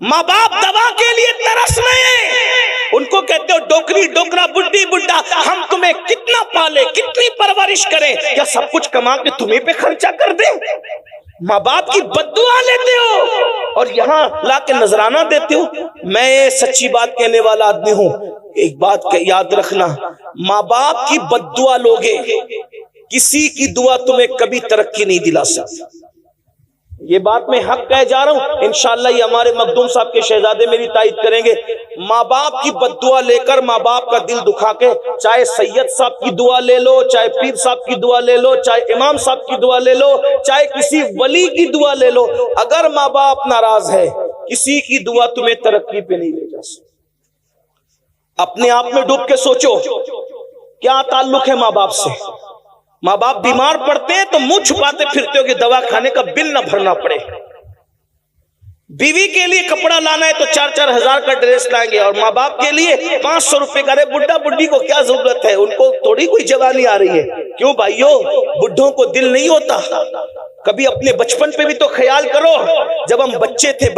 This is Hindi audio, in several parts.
माँ बाप दवा के लिए तरस रहे हैं, उनको कहते हो डोकरी डोकरा बुड्ढी बुड्ढा, हम तुम्हें कितना पाले कितनी परवरिश करें, क्या सब कुछ कमा के तुम्हें पे खर्चा कर दें? माँ बाप की बद्दुआ लेते हो और यहाँ ला के नजराना देते हो। मैं सच्ची बात कहने वाला आदमी हूं, एक बात याद रखना, माँ बाप की बद्दुआ लोगे, किसी की दुआ तुम्हें कभी तरक्की नहीं दिला सकती। ये बात मैं हक कह जा रहा हूं, इंशाअल्लाह ये हमारे मखदूम साहब के शहजादे मेरी तायद करेंगे। माँ बाप की बद्दुआ लेकर, माँ बाप का दिल दुखा के, चाहे सैयद साहब की दुआ ले लो, चाहे पीर साहब की दुआ ले लो, चाहे इमाम साहब की दुआ ले लो, चाहे किसी वली की दुआ ले लो, अगर माँ बाप नाराज है, किसी की दुआ तुम्हें तरक्की पे नहीं ले जा सकती। अपने आप में डूब के सोचो, क्या ताल्लुक है माँ बाप से? माँ बाप बीमार पड़ते हैं तो मुंह छुपाते फिरते हो कि दवा खाने का बिल ना भरना पड़े। बीवी के लिए कपड़ा लाना है तो 4-4 हजार का ड्रेस लाएंगे, और माँ बाप के लिए 500 रुपए का। अरे बुढ़ा बुढ़ी को क्या जरूरत है, उनको थोड़ी कोई जवानी आ रही है। क्यों भाइयों, बुढ़ों को दिल नहीं होता? कभी अपने बचपन पे भी तो ख्याल करो, जब हम बच्चे थे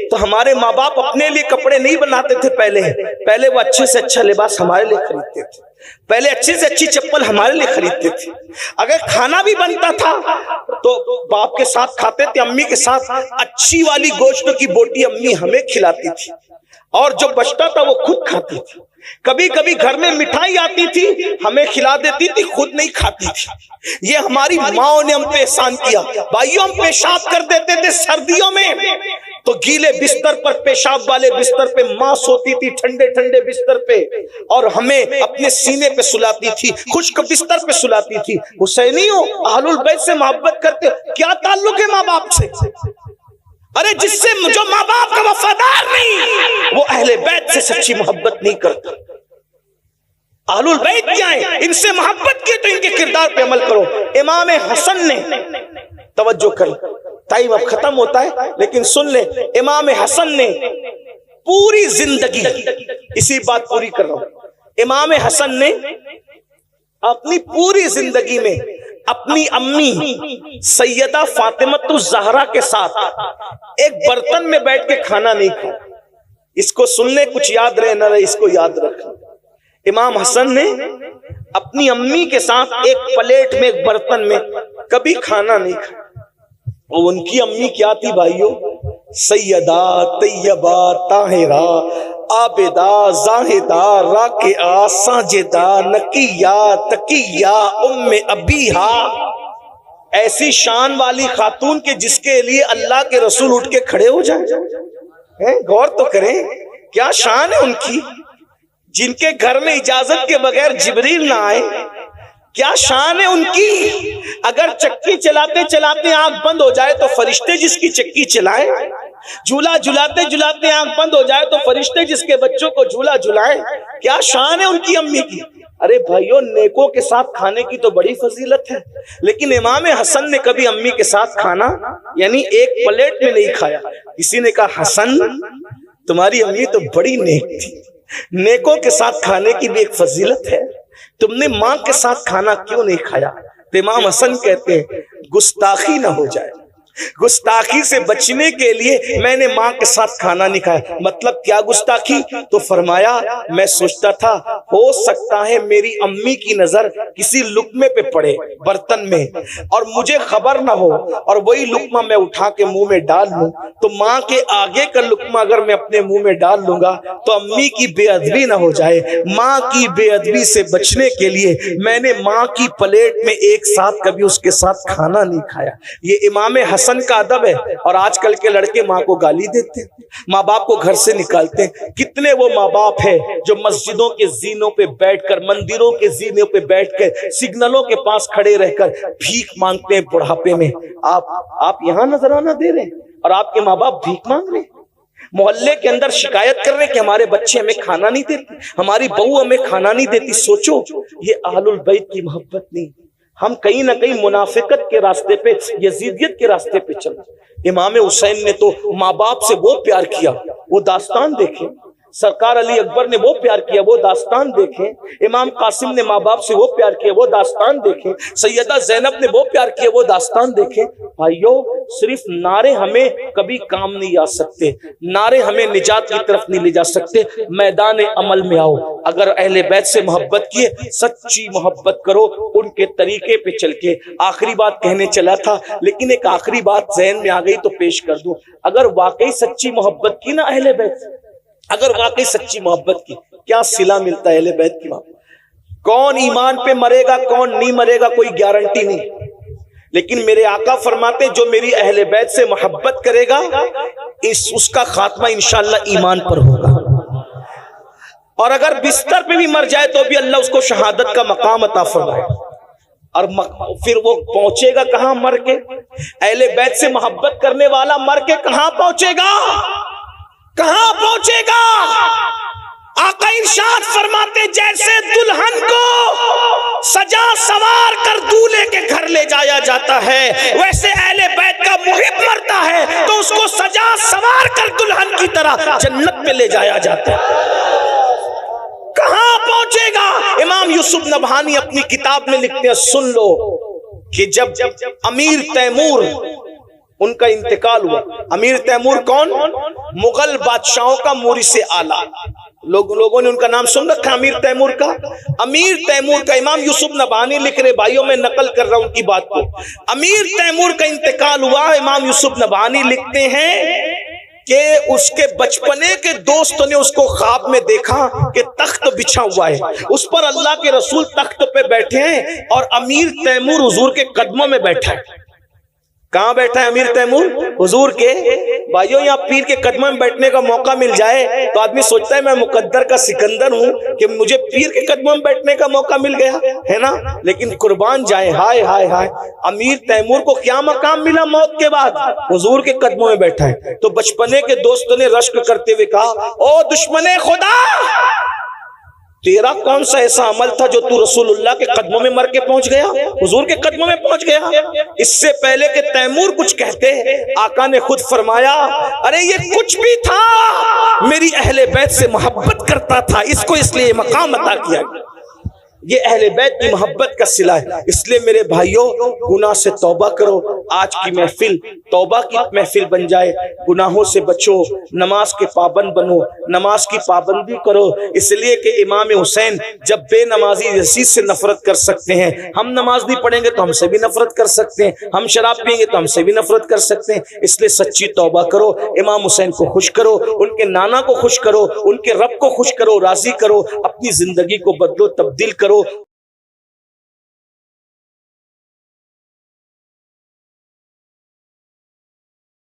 तो हमारे माँ बाप अपने लिए कपड़े नहीं बनाते थे। पहले वो अच्छे से अच्छा लिबास हमारे लिए खरीदते थे, पहले अच्छी से अच्छी चप्पल हमारे लिए खरीदते थे। अगर खाना भी बनता था तो बाप के साथ खाते थे, अम्मी के साथ अच्छी वाली गोश्त की बोटी अम्मी हमें खिलाती थी, और जो बचता था वो खुद खाती थी। कभी कभी घर में मिठाई आती थी, हमें खिला देती थी, खुद नहीं खाती थी। ये हमारी माओ ने हम पे एहसान किया। भाइयों, हम पेशाब कर देते थे सर्दियों में, तो गीले बिस्तर पर, पेशाब वाले बिस्तर पे माँ सोती थी, ठंडे ठंडे बिस्तर पे, और हमें अपने सीने पे सुलाती थी, खुश्क बिस्तर पे सुलाती थी। हुसैनियों, अहलुल बैत से मोहब्बत करते हो, क्या ताल्लुक है माँ बाप से? अरे जिससे जो माँ बाप का वफादार नहीं, वो अहले बैत से सच्ची मोहब्बत नहीं करता। अहलुल बैत क्या है? इनसे मोहब्बत की तो इनके किरदार पे अमल करो। इमाम हसन ने, तवज्जो कर, टाइम अब खत्म होता है लेकिन सुन ले, इमाम हसन ने पूरी जिंदगी, इसी बात पूरी कर रहा हूं, इमाम हसन ने अपनी पूरी जिंदगी में अपनी अम्मी सैयदा फातिमतुज़ ज़हरा के साथ एक बर्तन में बैठ के खाना नहीं खाया। इसको सुनने कुछ याद रहे ना रहे, इसको याद रखना। इमाम हसन ने अपनी अम्मी के साथ एक प्लेट में, एक बर्तन में कभी खाना नहीं खाया। और उनकी अम्मी क्या थी भाइयों? सैयदा तैयबा ताहिरा आबिदा जाहिदा राकिआ साजिदा नकिया तकिया उम्मे अबीहा। ऐसी शान वाली खातून के जिसके लिए अल्लाह के रसूल उठ के खड़े हो जाए। गौर तो करें, क्या शान है उनकी, जिनके घर में इजाजत के बगैर जिब्रील ना आए। क्या शान है उनकी। अगर चक्की चलाते चलाते आंख बंद हो जाए तो फरिश्ते जिसकी चक्की चलाए, झूला झुलाते झुलाते आंख बंद हो जाए तो फरिश्ते जिसके बच्चों को झूला झुलाए। क्या शान है उनकी अम्मी की। अरे भाइयों, नेकों के साथ खाने की तो बड़ी फजीलत है, लेकिन इमाम हसन ने कभी अम्मी के साथ खाना यानी एक प्लेट में नहीं खाया। किसी ने कहा, हसन तुम्हारी अम्मी तो बड़ी नेक थी, नेकों के साथ खाने की भी एक फजीलत है, तुमने माँ के साथ खाना क्यों नहीं खाया? तो इमाम हसन कहते हैं, गुस्ताखी ना हो जाए, गुस्ताखी से बचने के लिए मैंने माँ के साथ खाना नहीं खाया। मतलब क्या गुस्ताखी? तो फरमाया, मैं सोचता था हो सकता है मेरी अम्मी की नजर किसी लुकमे पे पड़े बर्तन में और मुझे खबर ना हो, और वही लुकमा मैं उठा के मुंह में डाल लूं, तो माँ के आगे का लुकमा अगर मैं अपने मुंह में डाल लूंगा तो अम्मी की बेअदबी ना हो जाए। माँ की बेअदबी से बचने के लिए मैंने माँ की प्लेट में एक साथ कभी उसके साथ खाना नहीं खाया। ये इमाम हसन का अदब है। और आजकल के लड़के माँ को गाली देते हैं, माँ बाप को घर से निकालते हैं। कितने वो माँ बाप है जो मस्जिदों के जीनों पे बैठकर, मंदिरों के जीनों पे बैठकर, सिग्नलों के पास खड़े रहकर भीख मांगते हैं बुढ़ापे में। आप यहाँ नजराना दे रहे हैं और आपके माँ बाप भीख मांग रहे हैं। मोहल्ले के अंदर शिकायत कर रहे हैं कि हमारे बच्चे हमें खाना नहीं देते, हमारी बहू हमें खाना नहीं देती। सोचो, ये अहलुल बैत की मोहब्बत नहीं, हम कहीं ना कहीं मुनाफिकत के रास्ते पे, यजीदियत के रास्ते पे चल। इमाम हुसैन ने तो माँ बाप से वो प्यार किया, वो दास्तान देखे, सरकार अली अकबर ने वो प्यार किया, वो दास्तान देखें। इमाम कासिम ने माँ बाप से वो प्यार किया, वो दास्तान देखें। सैयदा जैनब ने वो प्यार किया, वो दास्तान देखें। भाइयों, सिर्फ नारे हमें कभी काम नहीं आ सकते, नारे हमें निजात की तरफ नहीं ले जा सकते। मैदान अमल में आओ। अगर अहले बैत से मोहब्बत किए, सच्ची मोहब्बत करो उनके तरीके पे चल के। आखिरी बात कहने चला था, लेकिन एक आखिरी बात ज़हन में आ गई तो पेश कर दूं। अगर वाकई सच्ची मोहब्बत की ना अहले बैत, अगर वाकई सच्ची मोहब्बत की, क्या सिला मिलता है अहले बैत की मोहब्बत। कौन ईमान पे मरेगा, कौन नहीं मरेगा, कोई गारंटी नहीं। लेकिन मेरे आका फरमाते, जो मेरी अहले बैत से मोहब्बत करेगा, उसका खात्मा इंशाअल्लाह ईमान पर होगा। और अगर बिस्तर पे भी मर जाए तो भी अल्लाह उसको शहादत का मकाम अता फरमाए। और फिर वो पहुंचेगा कहां मर के? अहले बैत से मोहब्बत करने वाला मर के कहां पहुंचेगा? कहां पहुंचेगा? आका इरशाद फरमाते, जैसे दुल्हन को सजा सवार कर दूल्हे के घर ले जाया जाता है, वैसे अहले बैत का मुहिब मरता है तो उसको सजा सवार कर दुल्हन की तरह जन्नत में ले जाया जाता है। कहां पहुंचेगा? इमाम यूसुफ नबहानी अपनी किताब में लिखते हैं, सुन लो, कि जब अमीर तैमूर उनका इंतकाल हुआ। अमीर तैमूर कौन? मुगल बादशाहों का मुरीस आला। लोगों ने उनका नाम सुन रखा अमीर तैमूर का। अमीर तैमूर का इमाम यूसुफ नबहानी लिख रहे, भाइयों मैं नकल कर रहा हूं उनकी बात को। अमीर तैमूर का इंतकाल हुआ। इमाम यूसुफ नबहानी लिखते हैं कि उसके बचपने के दोस्तों ने उसको ख्वाब में देखा कि तख्त बिछा हुआ है, उस पर अल्लाह के रसूल तख्त पे बैठे हैं और अमीर तैमूर हुजूर के कदमों में बैठा है। कहां बैठा है अमीर तैमूर? हुजूर के। भाइयों, यहाँ पीर के कदमों में बैठने का मौका मिल जाए तो आदमी सोचता है मैं मुकद्दर का सिकंदर हूं कि मुझे पीर के कदमों में बैठने का मौका मिल गया है ना। लेकिन कुर्बान जाए, हाय हाय हाय, अमीर तैमूर को क्या मकाम मिला मौत के बाद? हुजूर के कदमों में बैठा है। तो बचपने के दोस्तों ने रश्क करते हुए कहा, ओ दुश्मने खुदा, तेरा कौन सा ऐसा अमल था जो तू रसूलुल्लाह के कदमों में मर के पहुंच गया, हुजूर के कदमों में पहुंच गया? इससे पहले कि तैमूर कुछ कहते, आका ने खुद फरमाया, अरे ये कुछ भी था, मेरी अहले बैत से मोहब्बत करता था, इसको इसलिए मकाम अता किया। ये अहले बैत की मोहब्बत का सिला है। इसलिए मेरे भाइयों, गुनाह से तौबा करो। आज की महफिल तौबा की महफिल बन जाए। गुनाहों से बचो, नमाज के पाबंद बनो, नमाज की पाबंदी करो। इसलिए कि इमाम हुसैन जब बेनमाजी यजीद से नफरत कर सकते हैं, हम नमाज नहीं पढ़ेंगे तो हमसे भी नफरत कर सकते हैं, हम शराब पियेंगे तो हमसे भी नफरत कर सकते हैं। इसलिए सच्ची तौबा करो, इमाम हुसैन को खुश करो, उनके नाना को खुश करो, उनके रब को खुश करो, राजी करो, अपनी जिंदगी को बदलो, तब्दील करो।